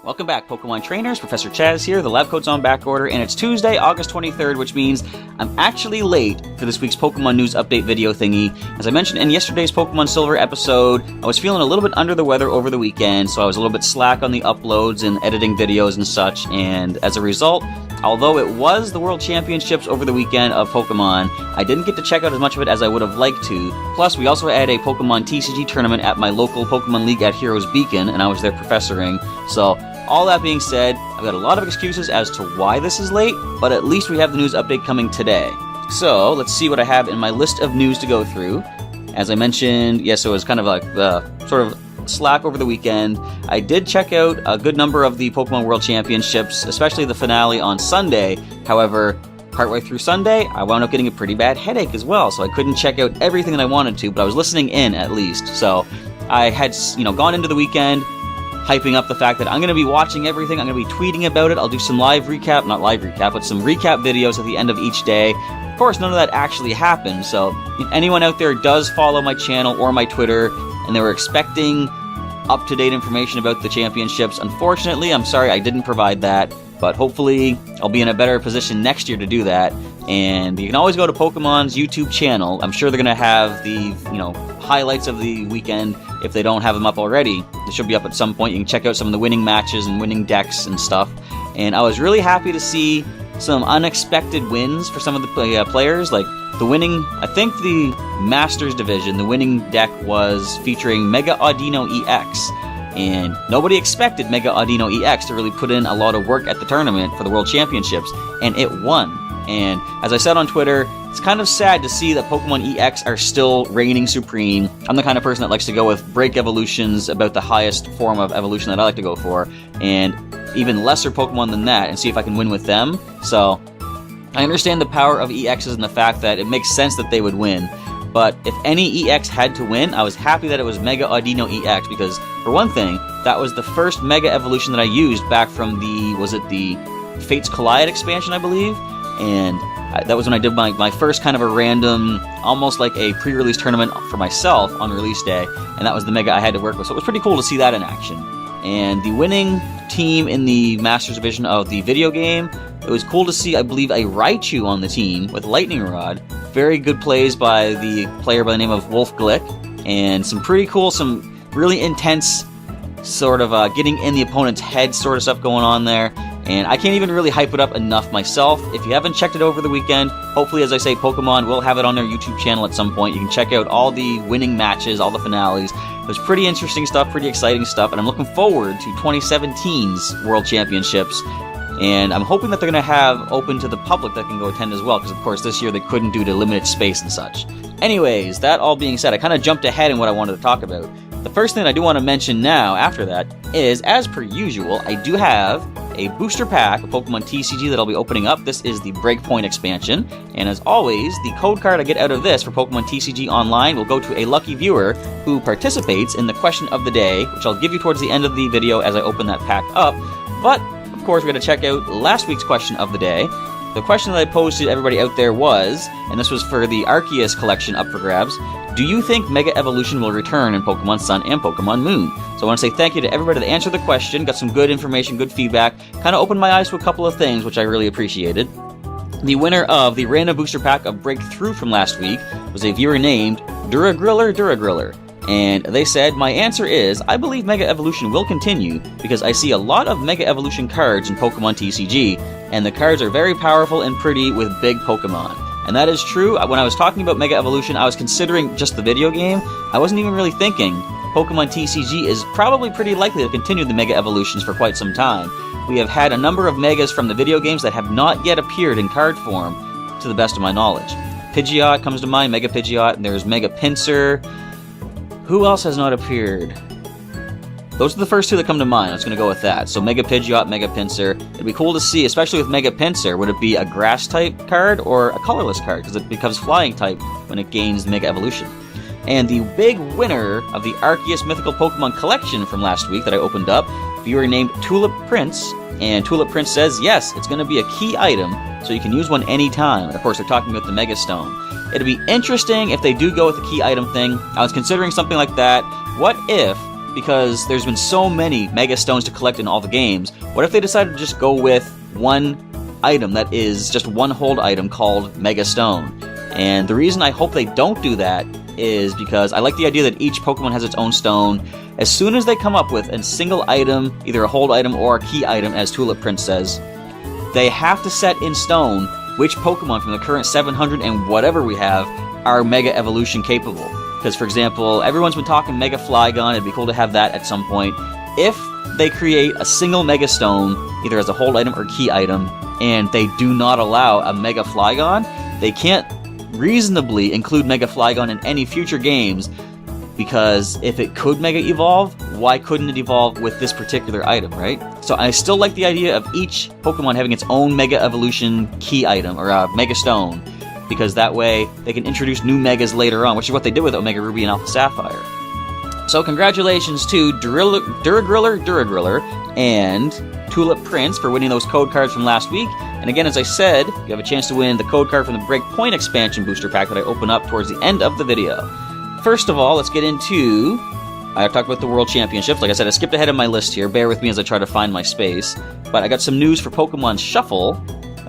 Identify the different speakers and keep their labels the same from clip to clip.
Speaker 1: Welcome back, Pokemon Trainers. Professor Chaz here. The lab coat's on back order, and it's Tuesday, August 23rd, which means I'm actually late for this week's Pokemon News Update video thingy. As I mentioned in yesterday's Pokemon Silver episode, I was feeling a little bit under the weather over the weekend, so I was a little bit slack on the uploads and editing videos and such, and as a result, although it was the World Championships over the weekend of Pokemon, I didn't get to check out as much of it as I would have liked to. Plus, we also had a Pokemon TCG tournament at my local Pokemon League at Heroes Beacon, and I was there professoring, so all that being said, I've got a lot of excuses as to why this is late, but at least we have the news update coming today. So, let's see what I have in my list of news to go through. As I mentioned, yes, so it was kind of like sort of slack over the weekend. I did check out a good number of the Pokemon World Championships, especially the finale on Sunday. However, partway through Sunday, I wound up getting a pretty bad headache as well, so I couldn't check out everything that I wanted to, but I was listening in at least. So, I had, gone into the weekend hyping up the fact that I'm going to be watching everything, I'm going to be tweeting about it, I'll do some not live recap, but some recap videos at the end of each day. Of course, none of that actually happened, so if anyone out there does follow my channel or my Twitter, and they were expecting up-to-date information about the championships, unfortunately, I'm sorry I didn't provide that, but hopefully I'll be in a better position next year to do that. And you can always go to Pokemon's YouTube channel. I'm sure they're going to have the, highlights of the weekend if they don't have them up already. They should be up at some point. You can check out some of the winning matches and winning decks and stuff. And I was really happy to see some unexpected wins for some of the players. Like the winning, I think the Masters division, the winning deck was featuring Mega Audino EX. And nobody expected Mega Audino EX to really put in a lot of work at the tournament for the World Championships, and it won. And as I said on Twitter, it's kind of sad to see that Pokemon EX are still reigning supreme. I'm the kind of person that likes to go with break evolutions about the highest form of evolution that I like to go for, and even lesser Pokemon than that, and see if I can win with them. So, I understand the power of EXs and the fact that it makes sense that they would win. But if any EX had to win, I was happy that it was Mega Audino EX, because, for one thing, that was the first Mega Evolution that I used back from the Fates Collide expansion, I believe? And that was when I did my first kind of a random, almost like a pre-release tournament for myself on release day, and that was the Mega I had to work with, so it was pretty cool to see that in action. And the winning team in the Masters Division of the video game, it was cool to see, I believe, a Raichu on the team with Lightning Rod. Very good plays by the player by the name of Wolf Glick, and some pretty cool, some really intense sort of getting in the opponent's head sort of stuff going on there. And I can't even really hype it up enough myself. If you haven't checked it over the weekend, hopefully, as I say, Pokemon will have it on their YouTube channel at some point. You can check out all the winning matches, all the finales. There's pretty interesting stuff, pretty exciting stuff, and I'm looking forward to 2017's World Championships. And I'm hoping that they're going to have open to the public that can go attend as well, because, of course, this year they couldn't due to limited space and such. Anyways, that all being said, I kind of jumped ahead in what I wanted to talk about. The first thing I do want to mention now, after that, is, as per usual, I do have a booster pack of Pokemon TCG that I'll be opening up. This is the BREAKpoint expansion, and as always, the code card I get out of this for Pokemon TCG Online will go to a lucky viewer who participates in the question of the day, which I'll give you towards the end of the video as I open that pack up. But, of course, we're going to check out last week's question of the day. The question that I posed to everybody out there was, and this was for the Arceus collection up for grabs, do you think Mega Evolution will return in Pokemon Sun and Pokemon Moon? So I want to say thank you to everybody that answered the question, got some good information, good feedback, kind of opened my eyes to a couple of things, which I really appreciated. The winner of the random booster pack of Breakthrough from last week was a viewer named Duragriller. And they said, my answer is, I believe Mega Evolution will continue, because I see a lot of Mega Evolution cards in Pokemon TCG, and the cards are very powerful and pretty with big Pokemon. And that is true. When I was talking about Mega Evolution, I was considering just the video game. I wasn't even really thinking Pokemon TCG is probably pretty likely to continue the Mega Evolutions for quite some time. We have had a number of Megas from the video games that have not yet appeared in card form, to the best of my knowledge. Pidgeot comes to mind, Mega Pidgeot, and there's Mega Pinsir. Who else has not appeared? Those are the first two that come to mind. I was going to go with that. So Mega Pidgeot, Mega Pinsir. It'd be cool to see, especially with Mega Pinsir, would it be a grass-type card or a colorless card? Because it becomes flying-type when it gains Mega Evolution. And the big winner of the Arceus Mythical Pokemon Collection from last week that I opened up, viewer named Tulip Prince. And Tulip Prince says, yes, it's going to be a key item, so you can use one anytime. And of course, they're talking about the Mega Stone. It'd be interesting if they do go with the key item thing. I was considering something like that. What if because there's been so many Mega Stones to collect in all the games, what if they decided to just go with one item that is just one hold item called Mega Stone? And the reason I hope they don't do that is because I like the idea that each Pokemon has its own stone. As soon as they come up with a single item, either a hold item or a key item, as Tulip Prince says, they have to set in stone which Pokemon from the current 700 and whatever we have are Mega Evolution capable. Because, for example, everyone's been talking Mega Flygon, it'd be cool to have that at some point. If they create a single Mega Stone, either as a hold item or key item, and they do not allow a Mega Flygon, they can't reasonably include Mega Flygon in any future games, because if it could Mega Evolve, why couldn't it evolve with this particular item, right? So I still like the idea of each Pokemon having its own Mega Evolution key item, or Mega Stone, because that way they can introduce new Megas later on, which is what they did with Omega Ruby and Alpha Sapphire. So congratulations to Duragriller, and Tulip Prince for winning those code cards from last week. And again, as I said, you have a chance to win the code card from the BREAKpoint expansion booster pack that I open up towards the end of the video. First of all, let's get into... I talked about the World Championships. Like I said, I skipped ahead of my list here. Bear with me as I try to find my space. But I got some news for Pokemon Shuffle.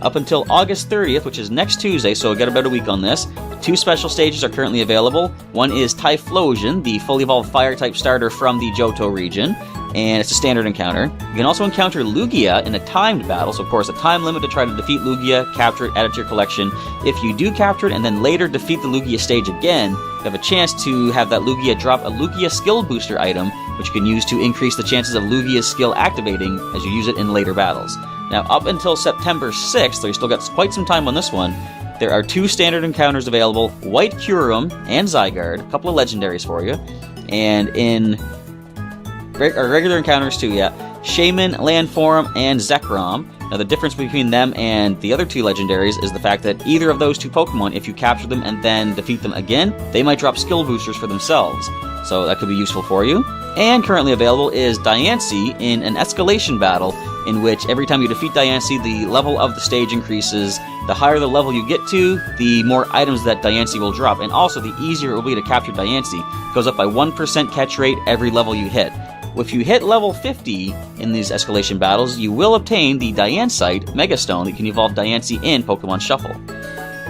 Speaker 1: Up until August 30th, which is next Tuesday, so I got about a week on this. 2 special stages are currently available. One is Typhlosion, the fully evolved fire-type starter from the Johto region, and it's a standard encounter. You can also encounter Lugia in a timed battle, so of course a time limit to try to defeat Lugia, capture it, add it to your collection. If you do capture it and then later defeat the Lugia stage again, you have a chance to have that Lugia drop a Lugia skill booster item, which you can use to increase the chances of Lugia's skill activating as you use it in later battles. Now, up until September 6th, so you still got quite some time on this one, there are 2 standard encounters available, White Kyurem and Zygarde, a couple of legendaries for you, and in regular encounters too, Shaman, Landform, and Zekrom. Now, the difference between them and the other 2 legendaries is the fact that either of those 2 Pokemon, if you capture them and then defeat them again, they might drop skill boosters for themselves, so that could be useful for you. And currently available is Diancie in an escalation battle, in which every time you defeat Diancie, the level of the stage increases. The higher the level you get to, the more items that Diancie will drop, and also the easier it will be to capture Diancie. It goes up by 1% catch rate every level you hit. If you hit level 50 in these escalation battles, you will obtain the Diancite Mega Stone that can evolve Diancie in Pokemon Shuffle.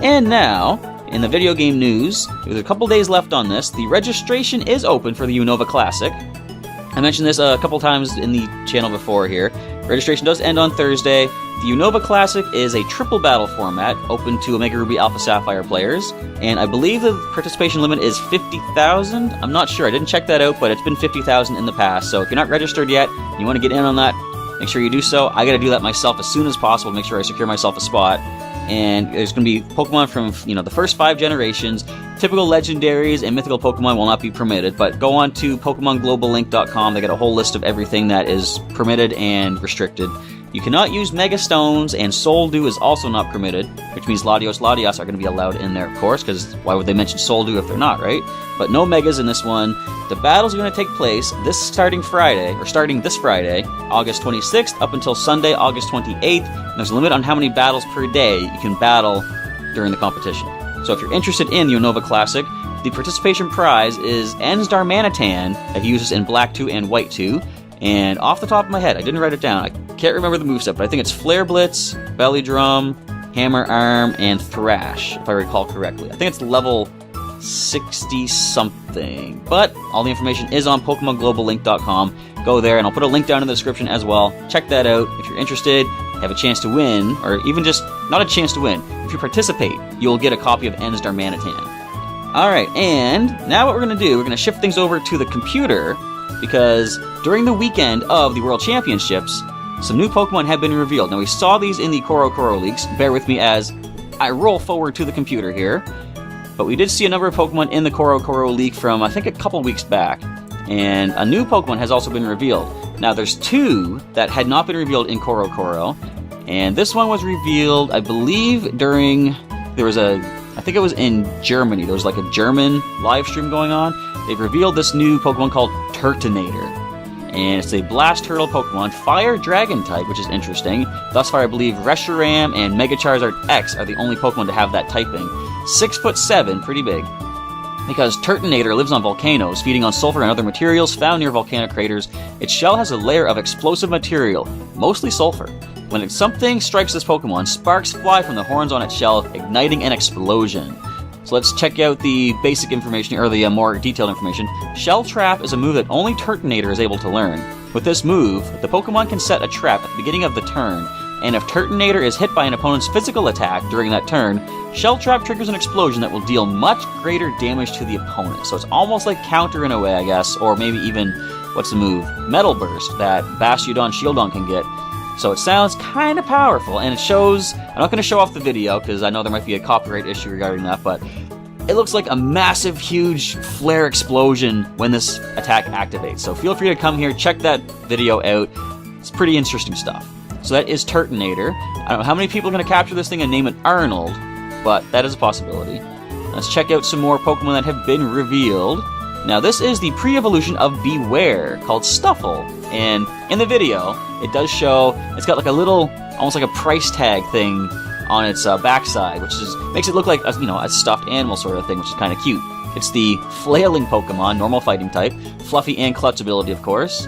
Speaker 1: And now, in the video game news, with a couple days left on this, the registration is open for the Unova Classic. I mentioned this a couple times in the channel before here. Registration does end on Thursday. The Unova Classic is a triple battle format, open to Omega Ruby Alpha Sapphire players, and I believe the participation limit is 50,000. I'm not sure, I didn't check that out, but it's been 50,000 in the past, so if you're not registered yet, and you want to get in on that, make sure you do so. I gotta do that myself as soon as possible, make sure I secure myself a spot. And there's going to be Pokemon from, the first 5 generations. Typical legendaries and mythical Pokemon will not be permitted, but go on to PokemonGlobalLink.com. They got a whole list of everything that is permitted and restricted. You cannot use Mega Stones, and Soul Dew is also not permitted, which means Latios are going to be allowed in there, of course, because why would they mention Soul Dew if they're not, right? But no Megas in this one. The battles are going to take place starting this Friday, August 26th, up until Sunday, August 28th. There's a limit on how many battles per day you can battle during the competition. So if you're interested in the Unova Classic, the participation prize is Ensdar Manitan that he uses in Black 2 and White 2. And off the top of my head, I didn't write it down, I can't remember the moveset, but I think it's Flare Blitz, Belly Drum, Hammer Arm, and Thrash, if I recall correctly. I think it's level 60-something. But all the information is on PokemonGlobalLink.com. Go there, and I'll put a link down in the description as well. Check that out. If you're interested, have a chance to win, or even just not a chance to win. If you participate, you'll get a copy of Ensdar Manitan. Alright, and now what we're going to do, we're going to shift things over to the computer, because during the weekend of the World Championships, some new Pokemon have been revealed. Now, we saw these in the Koro leaks. Bear with me as I roll forward to the computer here. But we did see a number of Pokemon in the Koro leak from, I think, a couple weeks back. And a new Pokemon has also been revealed. Now, there's 2 that had not been revealed in Koro. And this one was revealed, I believe, I think it was in Germany. There was like a German live stream going on. They've revealed this new Pokemon called Turtonator. And it's a Blast Turtle Pokemon, Fire Dragon type, which is interesting. Thus far, I believe Reshiram and Mega Charizard X are the only Pokemon to have that typing. 6'7", pretty big. Because Turtonator lives on volcanoes, feeding on sulfur and other materials found near volcanic craters. Its shell has a layer of explosive material, mostly sulfur. When something strikes this Pokemon, sparks fly from the horns on its shell, igniting an explosion. So let's check out the basic information, or the more detailed information. Shell Trap is a move that only Turtonator is able to learn. With this move, the Pokemon can set a trap at the beginning of the turn, and if Turtonator is hit by an opponent's physical attack during that turn, Shell Trap triggers an explosion that will deal much greater damage to the opponent. So it's almost like counter in a way, I guess, or maybe even, what's the move? Metal Burst that Bastiodon Shieldon can get. So it sounds kind of powerful, and it shows... I'm not going to show off the video, because I know there might be a copyright issue regarding that, but it looks like a massive, huge flare explosion when this attack activates. So feel free to come here, check that video out. It's pretty interesting stuff. So that is Turtonator. I don't know how many people are going to capture this thing and name it Arnold, but that is a possibility. Let's check out some more Pokemon that have been revealed. Now this is the pre-evolution of Beware, called Stuffle. And in the video, it does show, it's got like a little, almost like a price tag thing on its backside, which makes it look like a, a stuffed animal sort of thing, which is kind of cute. It's the flailing Pokemon, normal fighting type, fluffy and clutch ability, of course.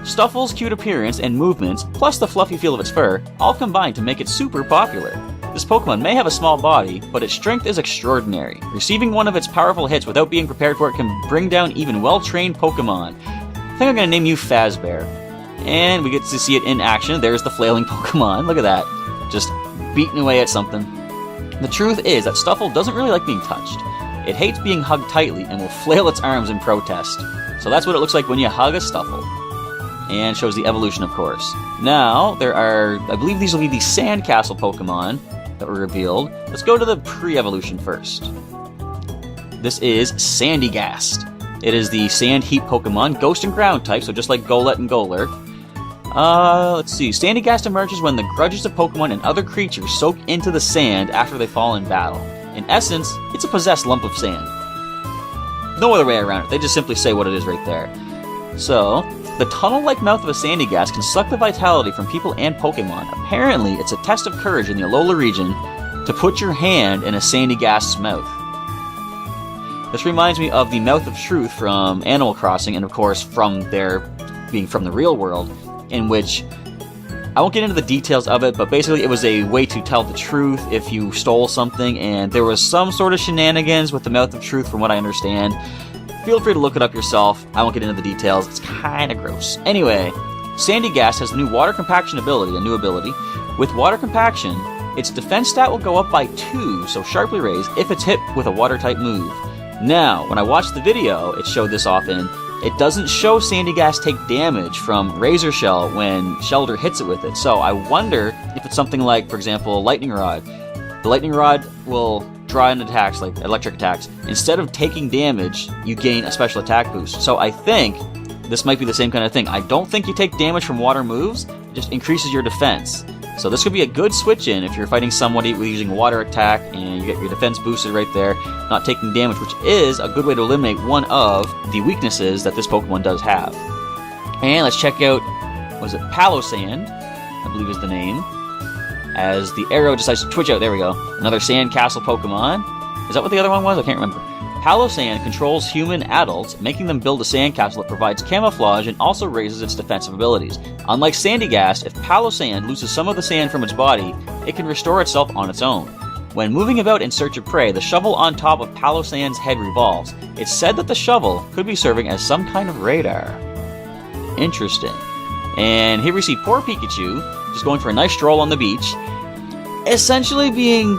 Speaker 1: Stuffle's cute appearance and movements, plus the fluffy feel of its fur, all combine to make it super popular. This Pokemon may have a small body, but its strength is extraordinary. Receiving one of its powerful hits without being prepared for it can bring down even well-trained Pokemon. I think I'm going to name you Fazbear. And we get to see it in action. There's the flailing Pokemon. Look at that. Just beating away at something. The truth is that Stuffle doesn't really like being touched. It hates being hugged tightly and will flail its arms in protest. So that's what it looks like when you hug a Stuffle. And shows the evolution, of course. Now, there are, I believe these will be the Sandcastle Pokemon that were revealed. Let's go to the pre-evolution first. This is Sandygast. It is the Sand Heat Pokemon, Ghost and Ground type, so just like Golett and Golurk. Let's see. Sandygast emerges when the grudges of Pokemon and other creatures soak into the sand after they fall in battle. In essence, it's a possessed lump of sand. No other way around it. They just simply say what it is right there. So, the tunnel-like mouth of a Sandygast can suck the vitality from people and Pokemon. Apparently, it's a test of courage in the Alola region to put your hand in a Sandygast's mouth. This reminds me of the Mouth of Truth from Animal Crossing, and of course from being from the real world, in which, I won't get into the details of it, but basically it was a way to tell the truth if you stole something, and there was some sort of shenanigans with the Mouth of Truth from what I understand. Feel free to look it up yourself. I won't get into the details. It's kind of gross. Anyway, Sandygast has the new Water Compaction ability, a new ability. With Water Compaction, its defense stat will go up by 2, so sharply raised, if it's hit with a Water-type move. Now, when I watched the video, it showed this often. It doesn't show Sandygast take damage from Razor Shell when Shelter hits it with it. So I wonder if it's something like, for example, Lightning Rod. The Lightning Rod will draw in attacks, like electric attacks. Instead of taking damage, you gain a special attack boost. So I think this might be the same kind of thing. I don't think you take damage from water moves, it just increases your defense. So this could be a good switch in if you're fighting somebody using water attack and you get your defense boosted right there, not taking damage, which is a good way to eliminate one of the weaknesses that this Pokemon does have. And let's check out, was it Palosand, I believe is the name, as the arrow decides to twitch out. There we go. Another Sandcastle Pokemon. Is that what the other one was? I can't remember. Palosand controls human adults, making them build a sandcastle that provides camouflage and also raises its defensive abilities. Unlike Sandygast, if Palosand loses some of the sand from its body, it can restore itself on its own. When moving about in search of prey, the shovel on top of Palosand's head revolves. It's said that the shovel could be serving as some kind of radar. Interesting. And here we see poor Pikachu, just going for a nice stroll on the beach, essentially being,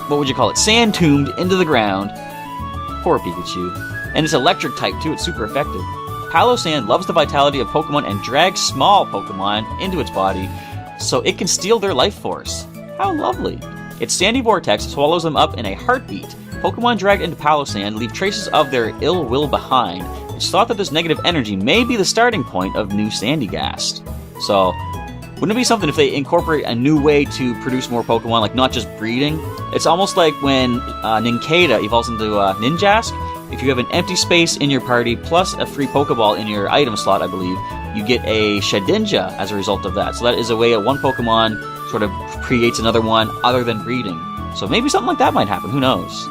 Speaker 1: what would you call it, sand-tombed into the ground. Poor Pikachu. And it's electric type too, it's super effective. Palosand loves the vitality of Pokemon and drags small Pokemon into its body, so it can steal their life force. How lovely. Its sandy vortex swallows them up in a heartbeat. Pokemon dragged into Palosand leave traces of their ill will behind. It's thought that this negative energy may be the starting point of new Sandygast. So, wouldn't it be something if they incorporate a new way to produce more Pokemon, like not just breeding? It's almost like when Nincada evolves into Ninjask. If you have an empty space in your party plus a free Pokeball in your item slot, I believe, you get a Shedinja as a result of that. So that is a way that one Pokemon sort of creates another one other than breeding. So maybe something like that might happen, who knows?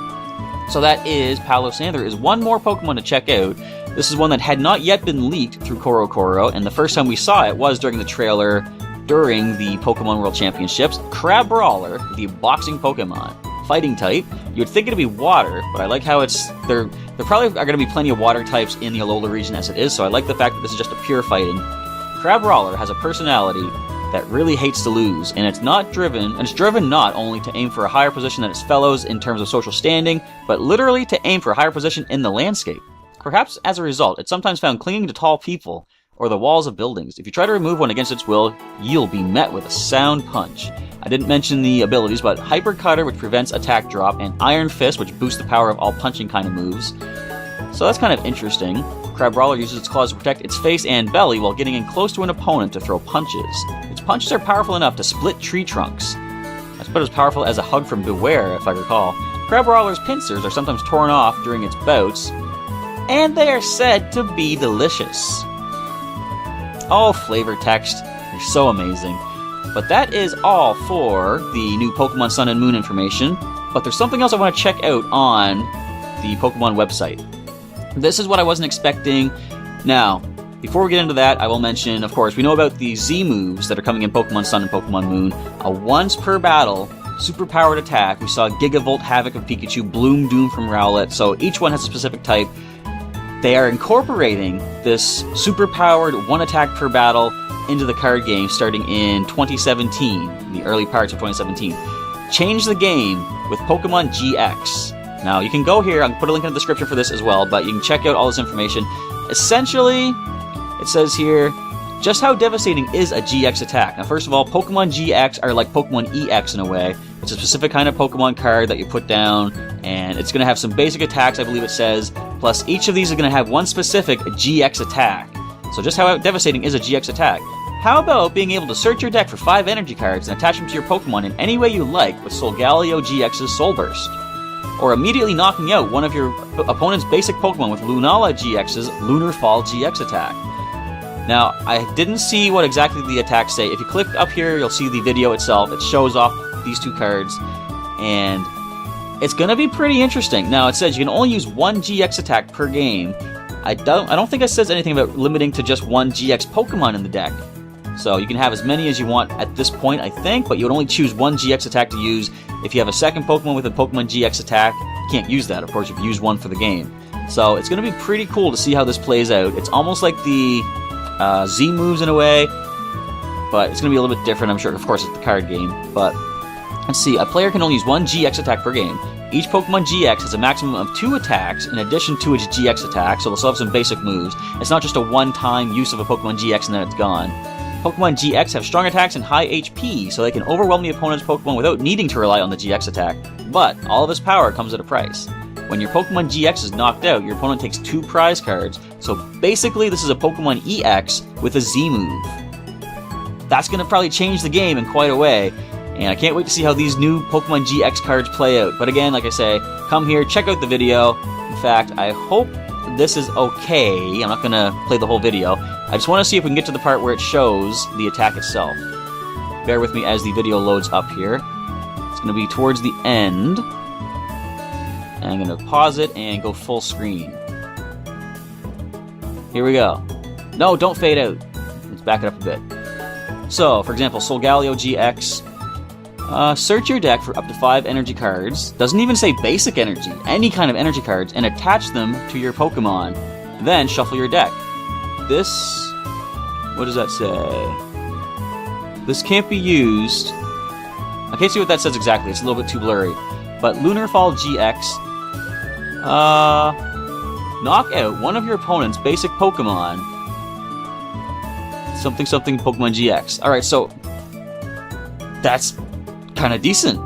Speaker 1: So that is Palossand. There is one more Pokemon to check out. This is one that had not yet been leaked through Korokoro, and the first time we saw it was during the trailer during the Pokemon World Championships. Crabrawler, the boxing Pokemon. Fighting type. You would think it'd be water, but I like how it's... There probably are going to be plenty of water types in the Alola region as it is, so I like the fact that this is just a pure fighting. Crabrawler has a personality that really hates to lose, and it's driven not only to aim for a higher position than its fellows in terms of social standing, but literally to aim for a higher position in the landscape. Perhaps as a result, it's sometimes found clinging to tall people or the walls of buildings. If you try to remove one against its will, you'll be met with a sound punch. I didn't mention the abilities, but Hyper Cutter, which prevents attack drop, and Iron Fist, which boosts the power of all punching kind of moves. So that's kind of interesting. Crabrawler uses its claws to protect its face and belly while getting in close to an opponent to throw punches. Its punches are powerful enough to split tree trunks. That's about as powerful as a hug from Beware, if I recall. Crabrawler's pincers are sometimes torn off during its bouts, and they are said to be delicious. Oh, flavor text. They're so amazing. But that is all for the new Pokemon Sun and Moon information. But there's something else I want to check out on the Pokemon website. This is what I wasn't expecting. Now, before we get into that, I will mention, of course, we know about the Z moves that are coming in Pokemon Sun and Pokemon Moon. A once per battle, super-powered attack. We saw Gigavolt Havoc of Pikachu, Bloom Doom from Rowlet, so each one has a specific type. They are incorporating this super-powered one attack per battle into the card game starting in 2017, the early parts of 2017. Change the game with Pokémon GX. Now, you can go here, I'll put a link in the description for this as well, but you can check out all this information. Essentially, it says here, just how devastating is a GX attack? Now, first of all, Pokemon GX are like Pokemon EX in a way. It's a specific kind of Pokemon card that you put down, and it's going to have some basic attacks, I believe it says, plus each of these is going to have one specific GX attack. So just how devastating is a GX attack? How about being able to search your deck for 5 energy cards and attach them to your Pokemon in any way you like with Solgaleo GX's Soul Burst? Or immediately knocking out one of your opponent's basic Pokemon with Lunala GX's Lunar Fall GX attack. Now, I didn't see what exactly the attacks say. If you click up here, you'll see the video itself. It shows off these 2 cards, and it's going to be pretty interesting. Now, it says you can only use 1 GX attack per game. I don't think it says anything about limiting to just 1 GX Pokemon in the deck. So you can have as many as you want at this point, I think, but you would only choose 1 GX attack to use. If you have a second Pokemon with a Pokemon GX attack, you can't use that. Of course, you've used one for the game. So it's going to be pretty cool to see how this plays out. It's almost like the Z moves in a way, but it's going to be a little bit different, I'm sure. Of course, it's the card game, but let's see. A player can only use 1 GX attack per game. Each Pokemon GX has a maximum of 2 attacks in addition to its GX attack, so they'll still have some basic moves. It's not just a one-time use of a Pokemon GX and then it's gone. Pokemon GX have strong attacks and high HP, so they can overwhelm the opponent's Pokemon without needing to rely on the GX attack. But all of this power comes at a price. When your Pokemon GX is knocked out, your opponent takes 2 prize cards, so basically this is a Pokemon EX with a Z move. That's going to probably change the game in quite a way, and I can't wait to see how these new Pokemon GX cards play out. But again, like I say, come here, check out the video. In fact, I hope this is okay. I'm not going to play the whole video. I just want to see if we can get to the part where it shows the attack itself. Bear with me as the video loads up here. It's going to be towards the end. And I'm going to pause it and go full screen. Here we go. No, don't fade out. Let's back it up a bit. So, for example, Solgaleo GX. Search your deck for up to 5 energy cards. Doesn't even say basic energy. Any kind of energy cards. And attach them to your Pokemon. Then shuffle your deck. This... What does that say? This can't be used... I can't see what that says exactly. It's a little bit too blurry. But Lunar Fall GX... knock out one of your opponent's basic Pokemon. Something Pokemon GX. Alright, so... That's kind of decent.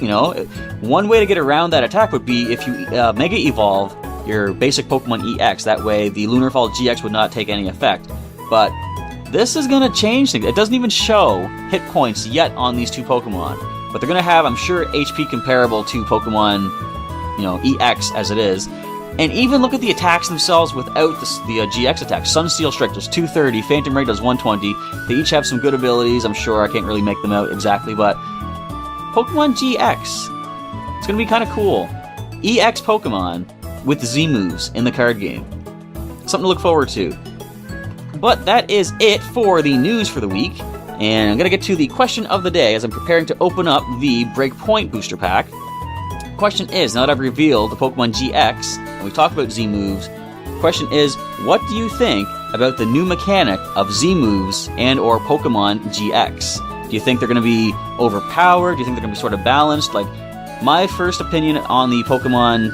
Speaker 1: You know, one way to get around that attack would be if you Mega Evolve your basic Pokemon EX. That way the Lunar Fall GX would not take any effect. But this is going to change things. It doesn't even show hit points yet on these 2 Pokemon. But they're going to have, I'm sure, HP comparable to Pokemon, you know, EX as it is. And even look at the attacks themselves without the GX attack. Sunsteel Strike does 230, Phantom Ray does 120. They each have some good abilities, I'm sure. I can't really make them out exactly, but Pokemon GX. It's going to be kind of cool. EX Pokemon with Z moves in the card game. Something to look forward to. But that is it for the news for the week, and I'm going to get to the question of the day as I'm preparing to open up the BREAKpoint booster pack. Question is, now that I've revealed the Pokemon GX, and we've talked about Z moves, question is, what do you think about the new mechanic of Z moves and or Pokemon GX? Do you think they're going to be overpowered? Do you think they're going to be sort of balanced? Like, my first opinion on the Pokemon,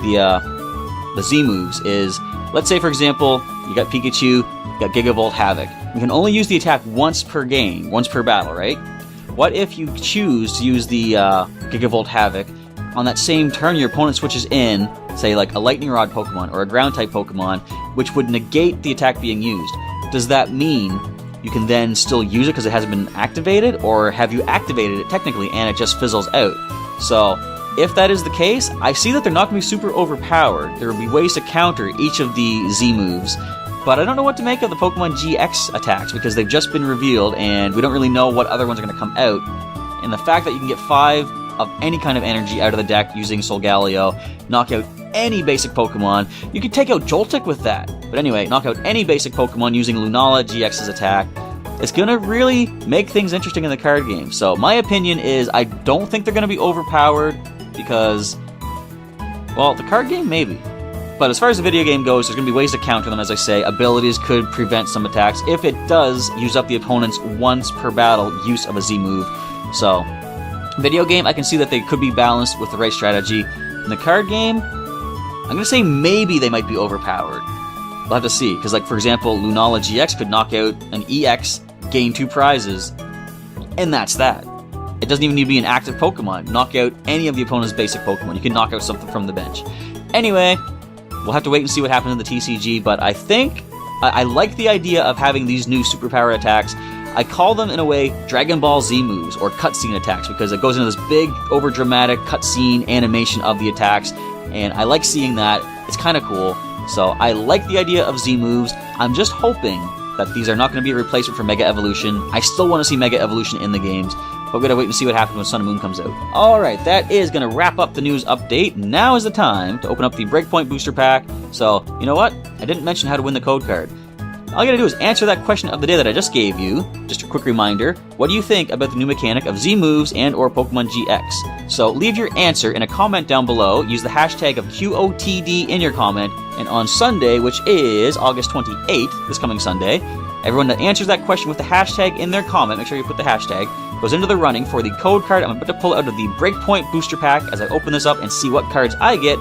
Speaker 1: the Z moves is, let's say for example, you got Pikachu, you got Gigavolt Havoc. You can only use the attack once per game, once per battle, right? What if you choose to use the Gigavolt Havoc on that same turn your opponent switches in, say like a Lightning Rod Pokemon or a Ground type Pokemon, which would negate the attack being used? Does that mean you can then still use it because it hasn't been activated, or have you activated it technically and it just fizzles out? So, if that is the case, I see that they're not going to be super overpowered. There will be ways to counter each of the Z moves, but I don't know what to make of the Pokemon GX attacks because they've just been revealed and we don't really know what other ones are going to come out. And the fact that you can get 5 of any kind of energy out of the deck using Solgaleo, knock out any basic Pokemon. You could take out Joltik with that. But anyway, knock out any basic Pokemon using Lunala GX's attack. It's going to really make things interesting in the card game. So my opinion is I don't think they're going to be overpowered because, well, the card game maybe. But as far as the video game goes, there's going to be ways to counter them, as I say. Abilities could prevent some attacks if it does use up the opponent's once per battle use of a Z move. So, video game, I can see that they could be balanced with the right strategy. In the card game, I'm going to say maybe they might be overpowered. We'll have to see, because like for example, Lunala GX could knock out an EX, gain 2 prizes, and that's that. It doesn't even need to be an active Pokemon. Knock out any of the opponent's basic Pokemon. You can knock out something from the bench. Anyway, we'll have to wait and see what happens in the TCG, but I think I like the idea of having these new superpower attacks. I call them, in a way, Dragon Ball Z moves, or cutscene attacks, because it goes into this big, overdramatic cutscene animation of the attacks, and I like seeing that. It's kind of cool. So I like the idea of Z moves. I'm just hoping that these are not going to be a replacement for Mega Evolution. I still want to see Mega Evolution in the games, but we're going to wait and see what happens when Sun and Moon comes out. Alright, that is going to wrap up the news update. Now is the time to open up the BREAKpoint booster pack. So, you know what? I didn't mention how to win the code card. All you gotta do is answer that question of the day that I just gave you. Just a quick reminder, what do you think about the new mechanic of Z moves and or Pokemon GX? So leave your answer in a comment down below, use the hashtag of QOTD in your comment, and on Sunday, which is August 28th, this coming Sunday, everyone that answers that question with the hashtag in their comment, make sure you put the hashtag, goes into the running for the code card I'm about to pull out of the BREAKpoint booster pack as I open this up and see what cards I get.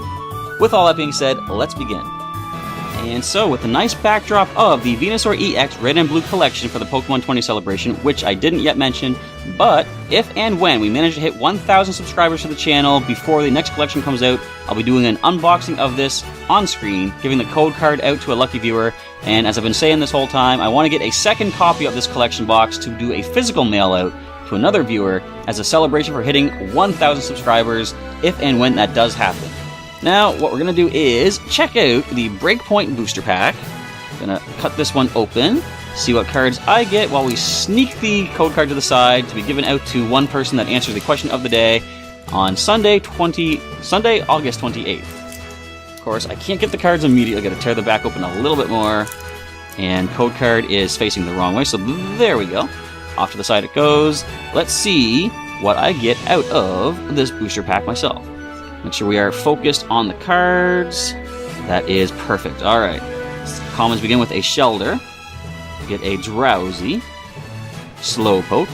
Speaker 1: With all that being said, let's begin. And so, with the nice backdrop of the Venusaur EX Red and Blue collection for the Pokemon 20 celebration, which I didn't yet mention, but if and when we manage to hit 1,000 subscribers to the channel before the next collection comes out, I'll be doing an unboxing of this on screen, giving the code card out to a lucky viewer, and as I've been saying this whole time, I want to get a second copy of this collection box to do a physical mail out to another viewer as a celebration for hitting 1,000 subscribers, if and when that does happen. Now, what we're going to do is check out the BREAKpoint booster pack. I'm going to cut this one open, see what cards I get while we sneak the code card to the side to be given out to one person that answers the question of the day on Sunday, August 28th. Of course, I can't get the cards immediately. I've got to tear the back open a little bit more. And code card is facing the wrong way, so there we go. Off to the side it goes. Let's see what I get out of this booster pack myself. Make sure we are focused on the cards. That is perfect. Alright. Commons begin with a Shelter. Get a Drowsy. Slowpoke.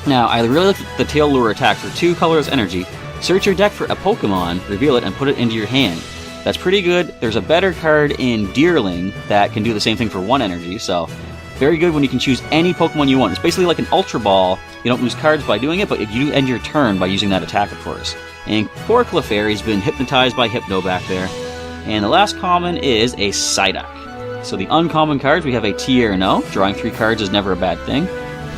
Speaker 1: Now, I really like the Tail Lure attack for 2 colorless energy. Search your deck for a Pokemon, reveal it, and put it into your hand. That's pretty good. There's a better card in Deerling that can do the same thing for 1 energy, so very good when you can choose any Pokemon you want. It's basically like an Ultra Ball. You don't lose cards by doing it, but you do end your turn by using that attack, of course. And poor Clefairy's been hypnotized by Hypno back there. And the last common is a Psyduck. So the uncommon cards, we have a Tierno. Drawing 3 cards is never a bad thing.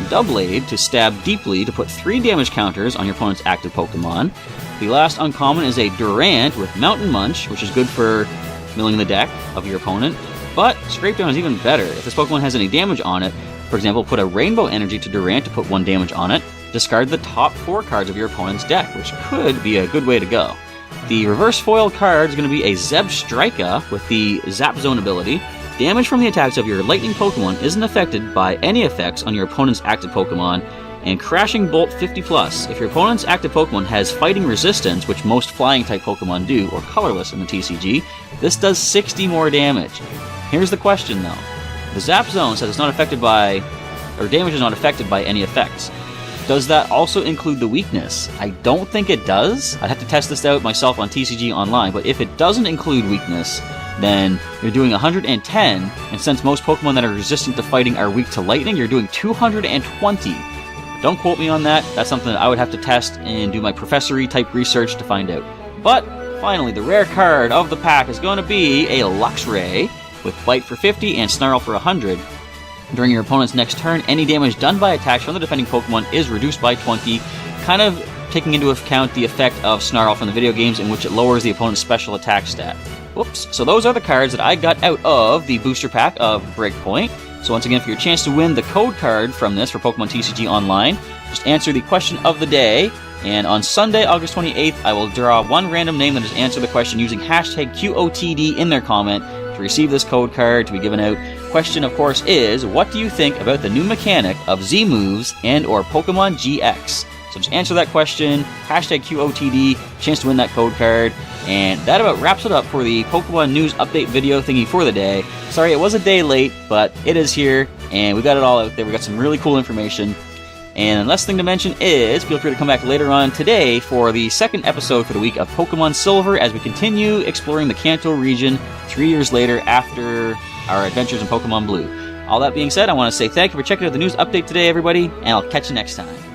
Speaker 1: Doublade to stab deeply to put 3 damage counters on your opponent's active Pokemon. The last uncommon is a Durant with Mountain Munch, which is good for milling the deck of your opponent. But Scrape Down is even better. If this Pokemon has any damage on it, for example, put a Rainbow Energy to Durant to put 1 damage on it. Discard the top 4 cards of your opponent's deck, which could be a good way to go. The reverse foil card is going to be a Zebstrika with the Zap Zone ability. Damage from the attacks of your Lightning Pokemon isn't affected by any effects on your opponent's active Pokemon. And Crashing Bolt 50+. If your opponent's active Pokemon has fighting resistance, which most flying-type Pokemon do, or colorless in the TCG, this does 60 more damage. Here's the question, though. The Zap Zone says it's not affected by, or damage is not affected by any effects. Does that also include the weakness? I don't think it does. I'd have to test this out myself on TCG Online, but if it doesn't include weakness, then you're doing 110, and since most Pokemon that are resistant to fighting are weak to lightning, you're doing 220. Don't quote me on that. That's something that I would have to test and do my professory type research to find out. But finally, the rare card of the pack is going to be a Luxray with Bite for 50 and Snarl for 100. During your opponent's next turn, any damage done by attacks from the defending Pokemon is reduced by 20, kind of taking into account the effect of Snarl from the video games in which it lowers the opponent's special attack stat. Whoops. So those are the cards that I got out of the booster pack of BREAKpoint. So once again, for your chance to win the code card from this for Pokemon TCG Online, just answer the question of the day, and on Sunday, August 28th, I will draw one random name that has answered the question using hashtag QOTD in their comment to receive this code card to be given out. Question, of course, is, what do you think about the new mechanic of Z-moves and or Pokémon-GX? So just answer that question, hashtag QOTD, chance to win that code card. And that about wraps it up for the Pokemon News Update video thingy for the day. Sorry, it was a day late, but it is here, and we got it all out there. We got some really cool information. And the last thing to mention is, feel free to come back later on today for the second episode for the week of Pokemon Silver as we continue exploring the Kanto region 3 years later after our adventures in Pokemon Blue. All that being said, I want to say thank you for checking out the news update today, everybody, and I'll catch you next time.